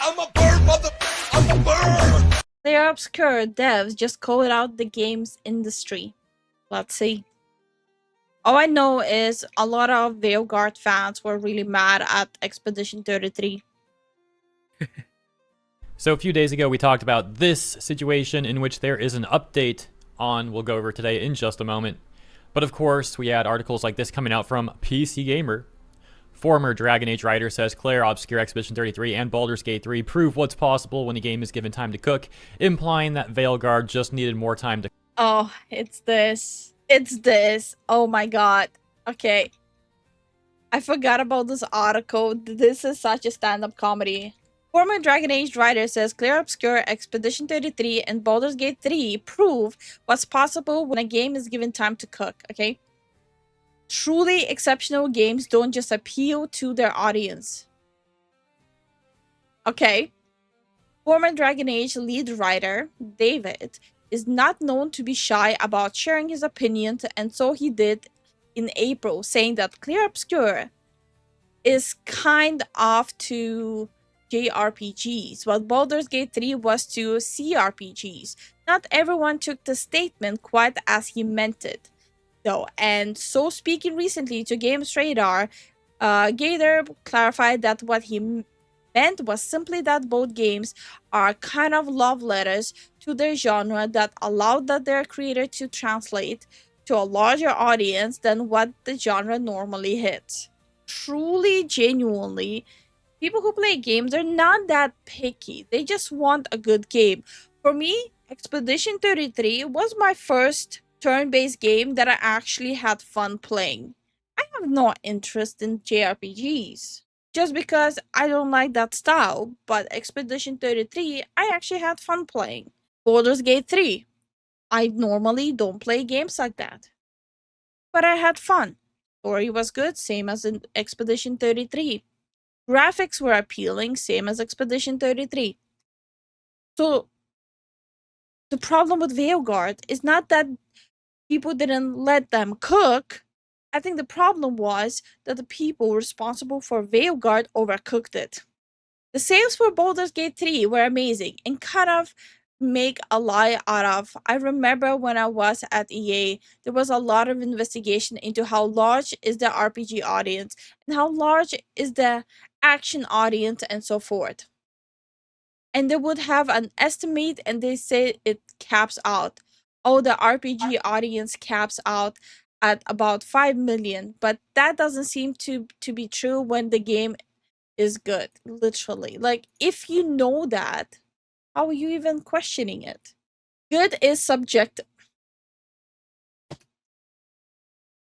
I'm a bird, mother. I'm a bird. Clair Obscur devs just called out the games industry. Let's see. All I know is a lot of Veilguard fans were really mad at Expedition 33. So a few days ago, we talked about this situation in which there is an update on, we'll go over today in just a moment. But of course, we had articles like this coming out from PC Gamer. Former Dragon Age writer says Clair, Obscur, Expedition 33, and Baldur's Gate 3 prove what's possible when a game is given time to cook, implying that Veilguard just needed more time to... Oh, it's this. It's this. Oh my god. Okay. I forgot about this article. This is such a stand-up comedy. Former Dragon Age writer says Clair Obscur, Expedition 33, and Baldur's Gate 3 prove what's possible when a game is given time to cook, okay? Truly exceptional games don't just appeal to their audience. Okay. Former Dragon Age lead writer, David, is not known to be shy about sharing his opinions, and so he did in April, saying that Clair Obscur is kind of to JRPGs, while Baldur's Gate 3 was to CRPGs. Not everyone took the statement quite as he meant it, though, and so speaking recently to Games Radar, Gator clarified that what he meant was simply that both games are kind of love letters to their genre that allowed their creator to translate to a larger audience than what the genre normally hits. Truly, genuinely, people who play games are not that picky. They just want a good game. For me, Expedition 33 was my first turn-based game that I actually had fun playing. I have no interest in JRPGs just because I don't like that style, but Expedition 33 I actually had fun playing. Baldur's Gate 3, I normally don't play games like that, but I had fun. Story was good, same as in Expedition 33. Graphics were appealing, same as Expedition 33. So the problem with Veilguard is not that people didn't let them cook. I think the problem was that the people responsible for Veilguard overcooked it. The sales for Baldur's Gate 3 were amazing and kind of make a lie out of. I remember when I was at EA, there was a lot of investigation into how large is the RPG audience and how large is the action audience and so forth. And they would have an estimate and they say it caps out. Oh, the RPG audience caps out at about 5 million, but that doesn't seem to be true when the game is good, literally. Like, if you know that, how are you even questioning it? Good is subjective.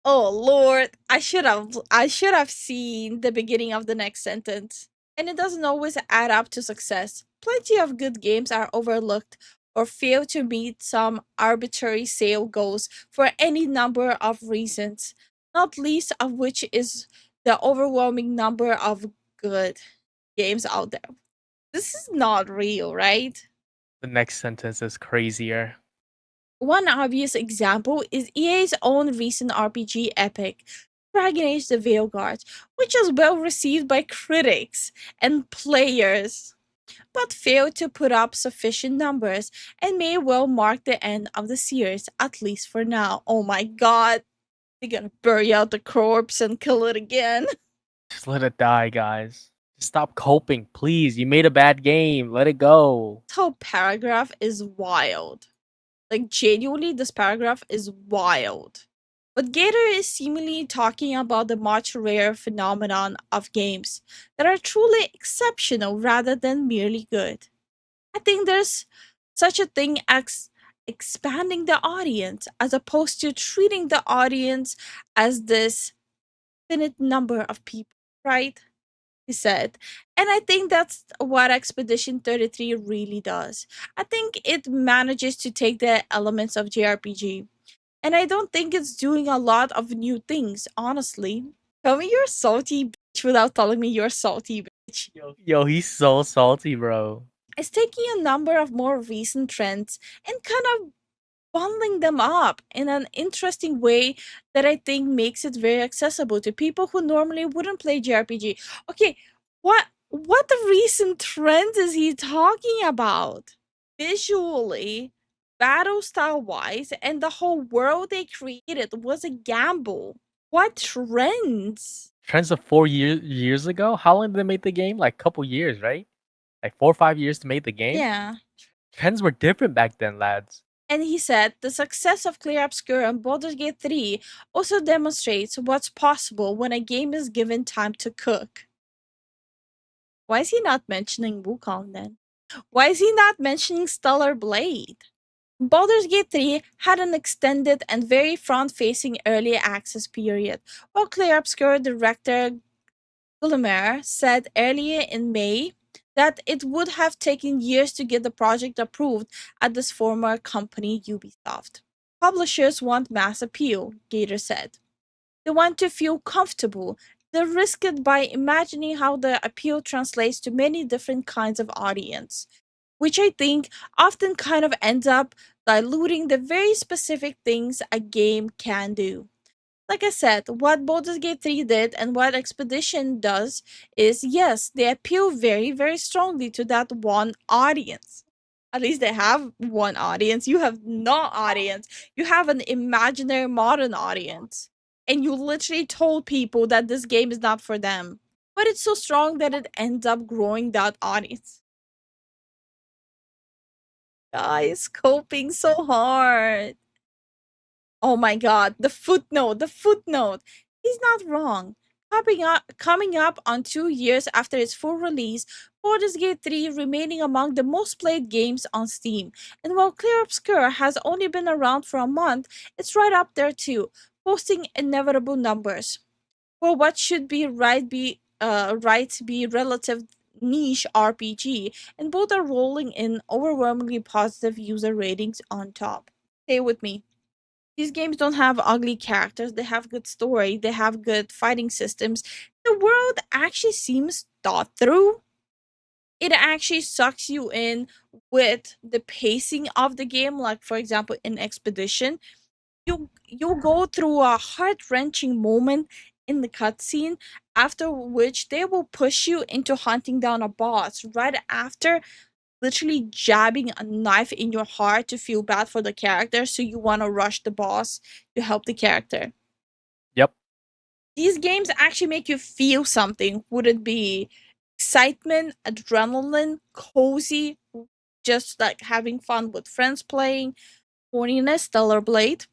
Oh Lord, I should have seen the beginning of the next sentence. And it doesn't always add up to success. Plenty of good games are overlooked or fail to meet some arbitrary sale goals for any number of reasons, not least of which is the overwhelming number of good games out there. This is not real, right? The next sentence is crazier. One obvious example is EA's own recent RPG epic, Dragon Age the Veilguard, which was well received by critics and players, but failed to put up sufficient numbers and may well mark the end of the series, at least for now. Oh my god, they're gonna bury out the corpse and kill it again. Just let it die, guys. Just stop coping, please. You made a bad game. Let it go. This whole paragraph is wild. Like, genuinely, this paragraph is wild. But Gator is seemingly talking about the much rare phenomenon of games that are truly exceptional rather than merely good. I think there's such a thing as expanding the audience as opposed to treating the audience as this finite number of people, right? He said. And I think that's what Expedition 33 really does. I think it manages to take the elements of JRPG. And I don't think it's doing a lot of new things, honestly. Tell me you're salty, bitch, without telling me you're salty, bitch. Yo, he's so salty, bro. It's taking a number of more recent trends and kind of bundling them up in an interesting way that I think makes it very accessible to people who normally wouldn't play JRPG. Okay, what What recent trends is he talking about? Visually, battle style wise, and the whole world they created was a gamble. What trends? Trends of 4 years ago. How long did they make the game? Like couple years, right? Like 4 or 5 years to make the game. Yeah. Trends were different back then, lads. And he said the success of Clair Obscur and Baldur's Gate 3 also demonstrates what's possible when a game is given time to cook. Why is he not mentioning Wukong then? Why is he not mentioning Stellar Blade? Baldur's Gate 3 had an extended and very front-facing early access period, while Clair Obscur director Guillemard said earlier in May that it would have taken years to get the project approved at this former company Ubisoft. Publishers want mass appeal, Gator said. They want to feel comfortable. They risk it by imagining how the appeal translates to many different kinds of audience, which I think often kind of ends up diluting the very specific things a game can do. Like I said, what Baldur's Gate 3 did and what Expedition does is yes, they appeal very, very strongly to that one audience. At least they have one audience. You have no audience. You have an imaginary modern audience. And you literally told people that this game is not for them. But it's so strong that it ends up growing that audience. Guys, coping so hard. Oh my god, the footnote. He's not wrong. Coming up on 2 years after its full release, Baldur's Gate 3 remaining among the most played games on Steam. And while Clair Obscur has only been around for a month, it's right up there too, posting inevitable numbers. For what should be relative niche RPG, and both are rolling in overwhelmingly positive user ratings on top. Stay with me. These games don't have ugly characters, they have good story, they have good fighting systems. The world actually seems thought through. It actually sucks you in with the pacing of the game. Like for example, in Expedition, you go through a heart-wrenching moment in the cutscene, after which they will push you into hunting down a boss right after literally jabbing a knife in your heart to feel bad for the character, so you want to rush the boss to help the character. Yep. These games actually make you feel something. Would it be excitement, adrenaline, cozy, just like having fun with friends playing, horniness, Stellar Blade?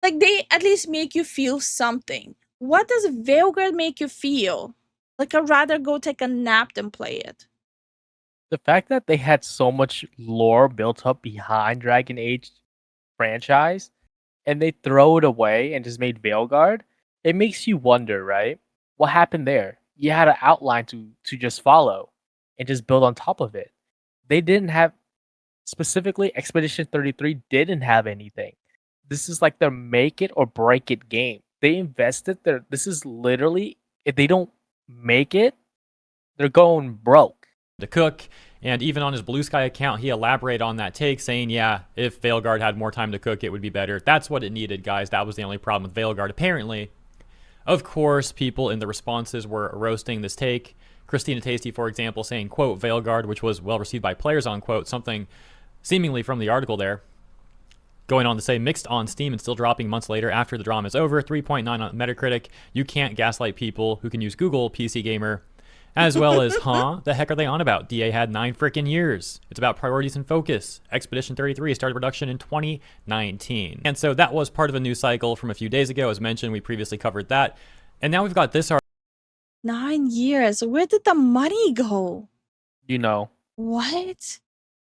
Like they at least make you feel something. What does Veilguard make you feel? Like I'd rather go take a nap than play it. The fact that they had so much lore built up behind Dragon Age franchise and they throw it away and just made Veilguard, it makes you wonder, right? What happened there? You had an outline to just follow and just build on top of it. They didn't have specifically Expedition 33 didn't have anything. This is like their make it or break it game. They invested their this is literally if they don't make it, they're going broke. To cook, and even on his Blue Sky account, he elaborated on that take, saying, yeah, if Veilguard had more time to cook, it would be better. That's what it needed, guys. That was the only problem with Veilguard, apparently. Of course, people in the responses were roasting this take. Christina Tasty, for example, saying, quote, Veilguard, which was well received by players, unquote, something seemingly from the article there. Going on to say, mixed on Steam and still dropping months later after the drama is over. 3.9 on Metacritic. You can't gaslight people who can use Google, PC Gamer. As well as, the heck are they on about? DA had 9 freaking years. It's about priorities and focus. Expedition 33 started production in 2019. And so that was part of a news cycle from a few days ago. As mentioned, we previously covered that. And now we've got this 9 years. Where did the money go? You know. What?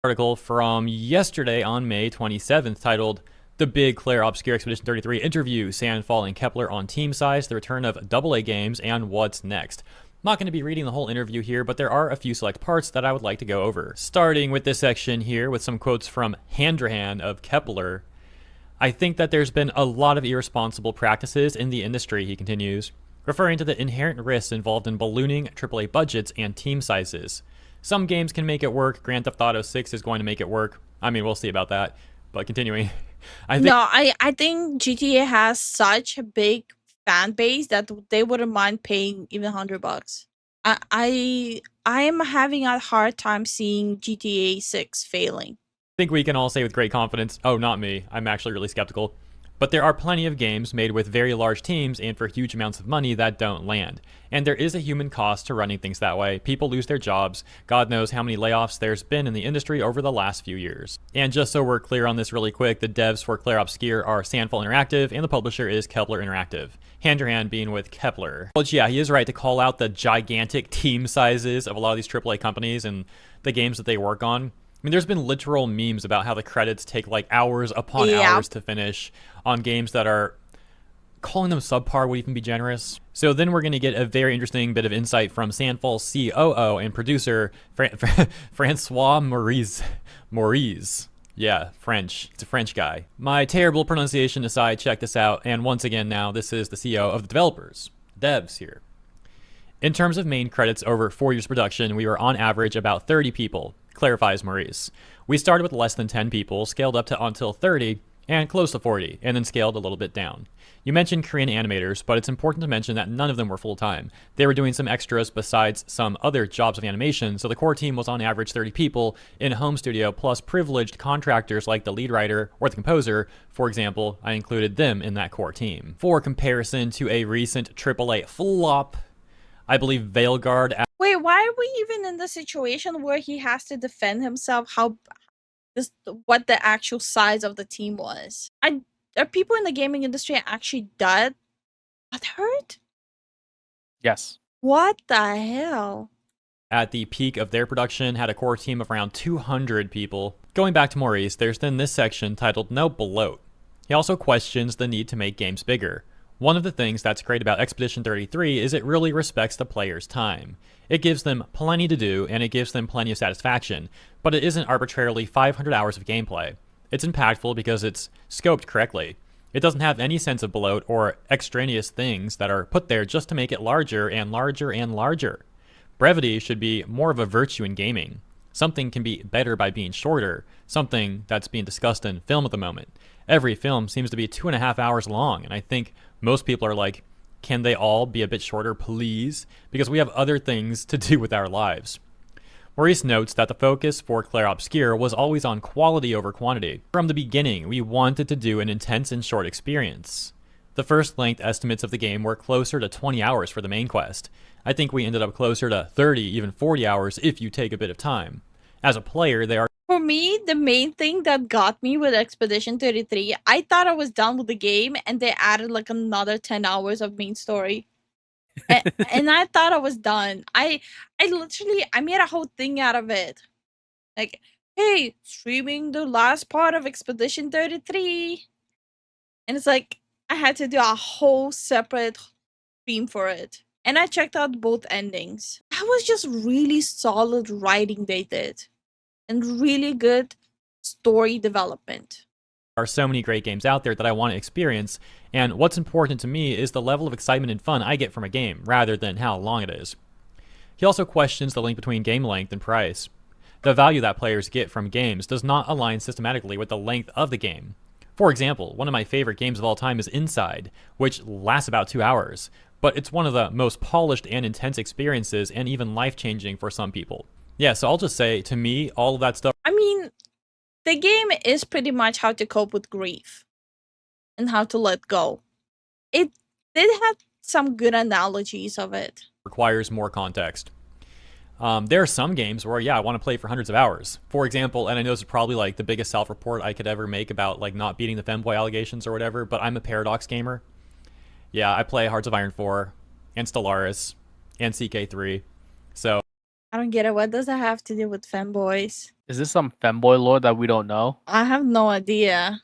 article from yesterday on May 27th titled The Big Clair Obscur Expedition 33 Interview, Sandfall and Kepler on Team Size, the Return of AA Games, and What's Next. I'm not going to be reading the whole interview here, but there are a few select parts that I would like to go over. Starting with this section here with some quotes from Handrahan of Kepler. I think that there's been a lot of irresponsible practices in the industry, he continues, referring to the inherent risks involved in ballooning AAA budgets and team sizes. Some games can make it work. Grand Theft Auto 6 is going to make it work. I mean, we'll see about that. But continuing. I think GTA has such a big fan base that they wouldn't mind paying even $100. I am having a hard time seeing GTA 6 failing. I think we can all say with great confidence, oh, not me, I'm actually really skeptical. But there are plenty of games made with very large teams and for huge amounts of money that don't land. And there is a human cost to running things that way. People lose their jobs. God knows how many layoffs there's been in the industry over the last few years. And just so we're clear on this really quick, the devs for Clair Obscur are Sandfall Interactive and the publisher is Kepler Interactive. Hand your hand being with Kepler. But yeah, he is right to call out the gigantic team sizes of a lot of these AAA companies and the games that they work on. I mean, there's been literal memes about how the credits take like hours upon hours to finish on games that are, calling them subpar would even be generous. So then we're going to get a very interesting bit of insight from Sandfall's COO and producer, Francois Maurice. Yeah, French. It's a French guy. My terrible pronunciation aside, check this out. And once again now, this is the CEO of the developers, devs here. In terms of main credits over 4 years production, we were on average about 30 people, clarifies Maurice. We started with less than 10 people, scaled up to until 30, and close to 40, and then scaled a little bit down. You mentioned Korean animators, but it's important to mention that none of them were full-time. They were doing some extras besides some other jobs of animation, so the core team was on average 30 people in a home studio, plus privileged contractors like the lead writer or the composer. For example, I included them in that core team. For comparison to a recent AAA flop, I believe Veilguard. Wait, why are we even in the situation where he has to defend himself? What the actual size of the team was? Are people in the gaming industry actually that hurt? Yes. What the hell? At the peak of their production, had a core team of around 200 people. Going back to Maurice, there's then this section titled No Bloat. He also questions the need to make games bigger. One of the things that's great about Expedition 33 is it really respects the player's time. It gives them plenty to do, and it gives them plenty of satisfaction, but it isn't arbitrarily 500 hours of gameplay. It's impactful because it's scoped correctly. It doesn't have any sense of bloat or extraneous things that are put there just to make it larger and larger and larger. Brevity should be more of a virtue in gaming. Something can be better by being shorter, something that's being discussed in film at the moment. Every film seems to be 2.5 hours long, and I think most people are like, can they all be a bit shorter, please? Because we have other things to do with our lives. Maurice notes that the focus for Clair Obscur was always on quality over quantity. From the beginning, we wanted to do an intense and short experience. The first length estimates of the game were closer to 20 hours for the main quest. I think we ended up closer to 30, even 40 hours if you take a bit of time. As a player, they are... For me, the main thing that got me with Expedition 33, I thought I was done with the game, and they added like another 10 hours of main story. and I thought I was done. I made a whole thing out of it. Like, hey, streaming the last part of Expedition 33. And it's like, I had to do a whole separate stream for it. And I checked out both endings. That was just really solid writing they did. And really good story development. There are so many great games out there that I want to experience, and what's important to me is the level of excitement and fun I get from a game, rather than how long it is. He also questions the link between game length and price. The value that players get from games does not align systematically with the length of the game. For example, one of my favorite games of all time is Inside, which lasts about 2 hours, but it's one of the most polished and intense experiences and even life-changing for some people. Yeah, so I'll just say, to me, all of that stuff... I mean, the game is pretty much how to cope with grief and how to let go. It did have some good analogies of it. Requires more context. There are some games where, yeah, I want to play for hundreds of hours. For example, and I know this is probably like the biggest self-report I could ever make about like not beating the femboy allegations or whatever, but I'm a Paradox gamer. Yeah, I play Hearts of Iron 4 and Stellaris and CK3. So I don't get it. What does that have to do with femboys? Is this some femboy lore that we don't know? I have no idea.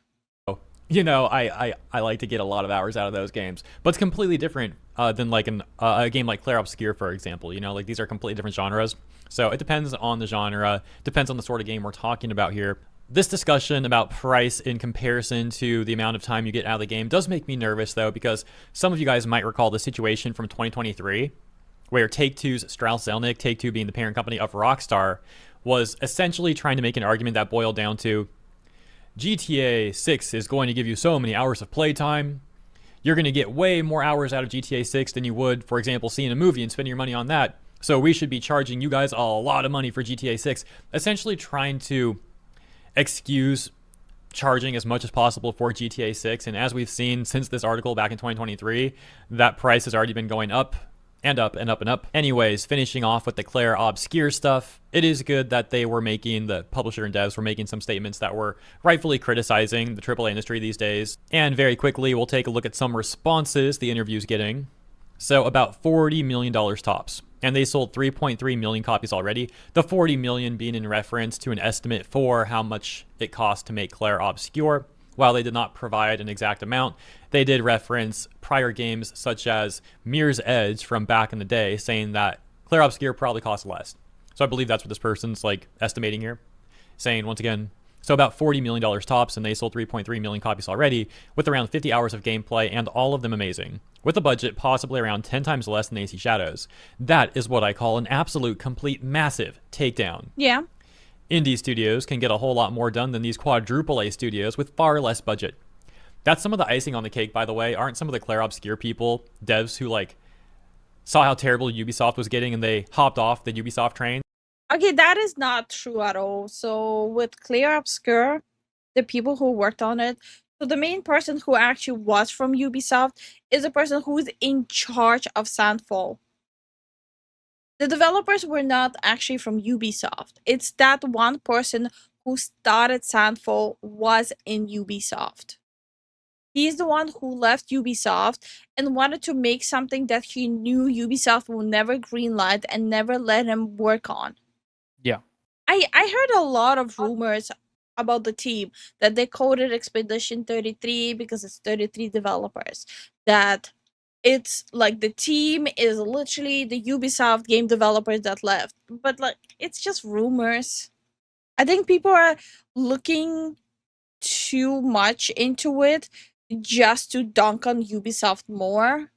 you know, I like to get a lot of hours out of those games, but it's completely different than like a game like Clair Obscur, for example. You know, like these are completely different genres. So it depends on the genre, depends on the sort of game we're talking about here. This discussion about price in comparison to the amount of time you get out of the game does make me nervous, though, because some of you guys might recall the situation from 2023, where Take-Two's Strauss Zelnick, Take-Two being the parent company of Rockstar, was essentially trying to make an argument that boiled down to GTA 6 is going to give you so many hours of playtime. You're going to get way more hours out of GTA 6 than you would, for example, seeing a movie and spending your money on that. So we should be charging you guys a lot of money for GTA 6, essentially trying to excuse charging as much as possible for GTA 6. And as we've seen since this article back in 2023, that price has already been going up and up and up and up. Anyways, finishing off with the Clair Obscur stuff, it is good that they were making, the publisher and devs were making some statements that were rightfully criticizing the AAA industry these days. And very quickly, we'll take a look at some responses the interview's getting. So about $40 million tops. And they sold 3.3 million copies already. The 40 million being in reference to an estimate for how much it cost to make Clair Obscur. While they did not provide an exact amount, they did reference prior games such as Mirror's Edge from back in the day, saying that Clair Obscur probably cost less. So I believe that's what this person's like estimating here, saying once again, so about $40 million tops, and they sold 3.3 million copies already, with around 50 hours of gameplay, and all of them amazing. With a budget possibly around 10 times less than AC Shadows. That is what I call an absolute, complete, massive takedown. Yeah. Indie studios can get a whole lot more done than these quadruple A studios with far less budget. That's some of the icing on the cake, by the way. Aren't some of the Clair Obscur people, devs who like saw how terrible Ubisoft was getting and they hopped off the Ubisoft train? Okay, that is not true at all. So with Clair Obscur, the people who worked on it, so the main person who actually was from Ubisoft is the person who is in charge of Sandfall. The developers were not actually from Ubisoft. It's that one person who started Sandfall was in Ubisoft. He's the one who left Ubisoft and wanted to make something that he knew Ubisoft will never greenlight and never let him work on. Yeah. I heard a lot of rumors about the team, that they coded Expedition 33 because it's 33 developers, that it's like the team is literally the Ubisoft game developers that left, but like it's just rumors. I think people are looking too much into it just to dunk on Ubisoft more.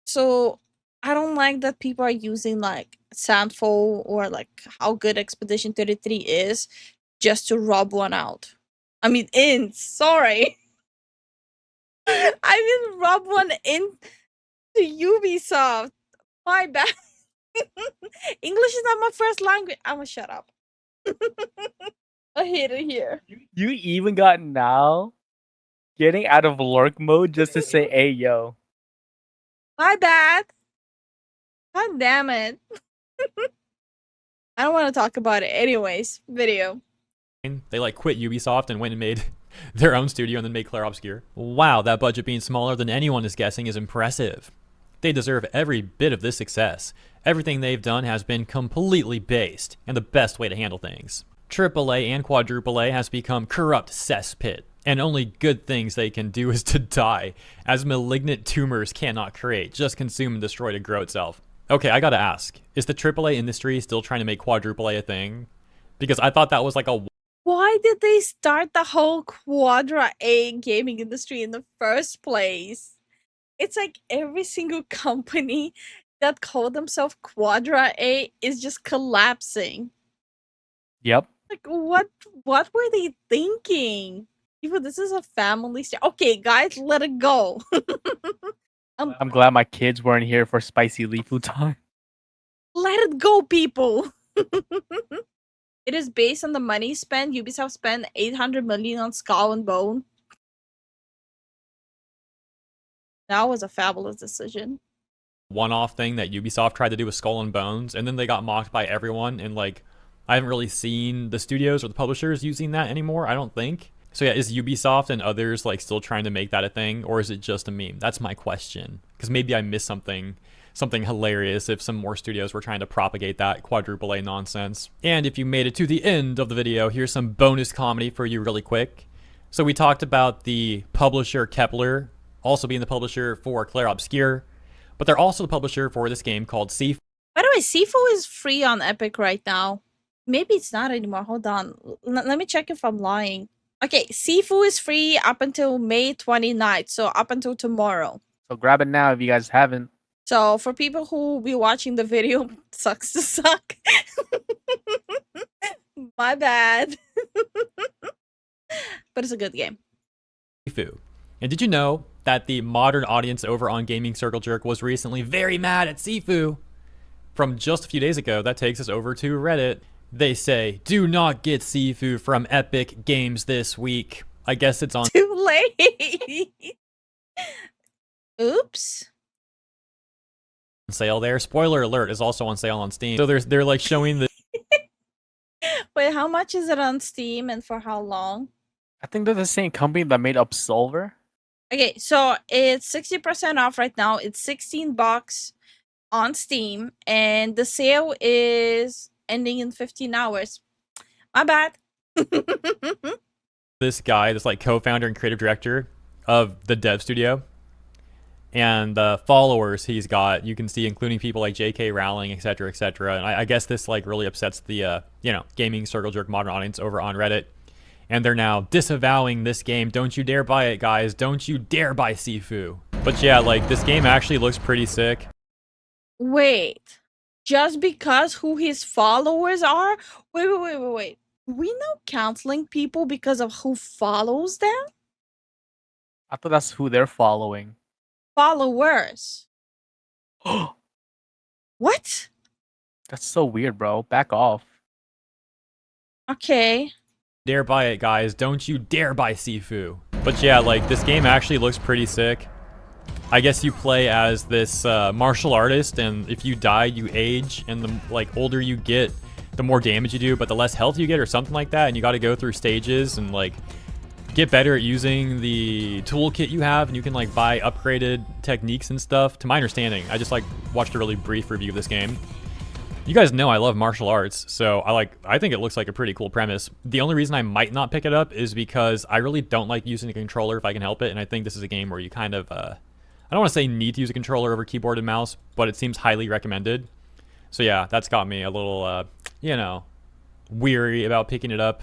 So I don't like that people are using like Sandfall or like how good Expedition 33 is just to rub one out. I mean, sorry. I mean, rub one in to Ubisoft. My bad. English is not my first language. I'm gonna shut up. I hate it here. You even got now getting out of lurk mode just to say, hey, yo. My bad. God damn it. I don't want to talk about it. Anyways, video. They like quit Ubisoft and went and made their own studio and then made Clair Obscur. Wow, that budget being smaller than anyone is guessing is impressive. They deserve every bit of this success. Everything they've done has been completely based and the best way to handle things. AAA and quadruple A has become corrupt cesspit, and only good things they can do is to die, as malignant tumors cannot create, just consume and destroy to grow itself. Okay, I gotta ask, is the AAA industry still trying to make quadruple A a thing? Because I thought that was like a... Why did they start the whole Quadra A gaming industry in the first place? It's like every single company that called themselves Quadra A is just collapsing. Yep. Like, what were they thinking? People, this is a family story. Okay, guys, let it go. I'm glad my kids weren't here for spicy Lifu time. Let it go, people. It is based on the money spent. Ubisoft spent 800 million on Skull and Bone. That was a fabulous decision. one-off thing that Ubisoft tried to do with Skull and Bones, and then they got mocked by everyone, and like I haven't really seen the studios or the publishers using that anymore, I don't think. So yeah, is Ubisoft and others like still trying to make that a thing, or is it just a meme? That's my question, because maybe I missed something hilarious if some more studios were trying to propagate that quadruple A nonsense. And if you made it to the end of the video, here's some bonus comedy for you really quick. So we talked about the publisher Kepler also being the publisher for Clair Obscur, but they're also the publisher for this game called Sefue. By the way, Sefue is free on Epic right now. Maybe it's not anymore. Hold on. Let me check if I'm lying. Okay, Sefue is free up until May 29th, so up until tomorrow. So grab it now if you guys haven't. So for people who will be watching the video, sucks to suck. My bad. But it's a good game. Sefue. And did you know that the modern audience over on Gaming Circle Jerk was recently very mad at Sefue from just a few days ago, that takes us over to Reddit. They say, do not get Sefue from Epic Games this week. I guess it's on Too late. Oops. sale there. Spoiler alert, is also on sale on Steam. So they're like showing the Wait, how much is it on Steam and for how long? I think they're the same company that made Absolver. Okay, so it's 60% off right now. It's $16 on Steam, and the sale is ending in 15 hours. My bad. this guy, this like co-founder and creative director of the dev studio, and the followers he's got, you can see, including people like J.K. Rowling, etc., etc. And I guess this like really upsets the gaming circle jerk modern audience over on Reddit, and they're now disavowing this game. Don't you dare buy it, guys! Don't you dare buy Sefue. But yeah, like this game actually looks pretty sick. Wait, just because who his followers are? Wait. We now canceling people because of who follows them? I thought that's who they're following. Followers. What? That's so weird, bro. Back off. Okay. Dare buy it, guys! Don't you dare buy Sefue. But yeah, like this game actually looks pretty sick. I guess you play as this martial artist, and if you die, you age, and the like older you get, the more damage you do, but the less health you get, or something like that. And you got to go through stages and like get better at using the toolkit you have, and you can like buy upgraded techniques and stuff. To my understanding, I just like watched a really brief review of this game. You guys know I love martial arts, so I think it looks like a pretty cool premise. The only reason I might not pick it up is because I really don't like using a controller if I can help it, and I think this is a game where you kind of I don't want to say need to use a controller over keyboard and mouse, but it seems highly recommended. So yeah, that's got me a little, weary about picking it up,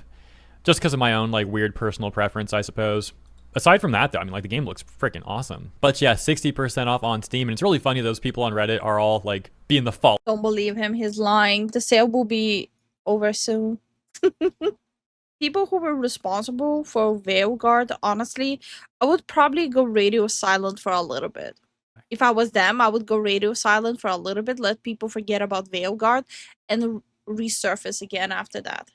just because of my own like weird personal preference, I suppose. Aside from that, though, I mean, like the game looks freaking awesome. But yeah, 60% off on Steam, and it's really funny those people on Reddit are all like being the fault. Don't believe him. He's lying. The sale will be over soon. People who were responsible for Veilguard, honestly, I would probably go radio silent for a little bit. If I was them, I would go radio silent for a little bit, let people forget about Veilguard, and resurface again after that.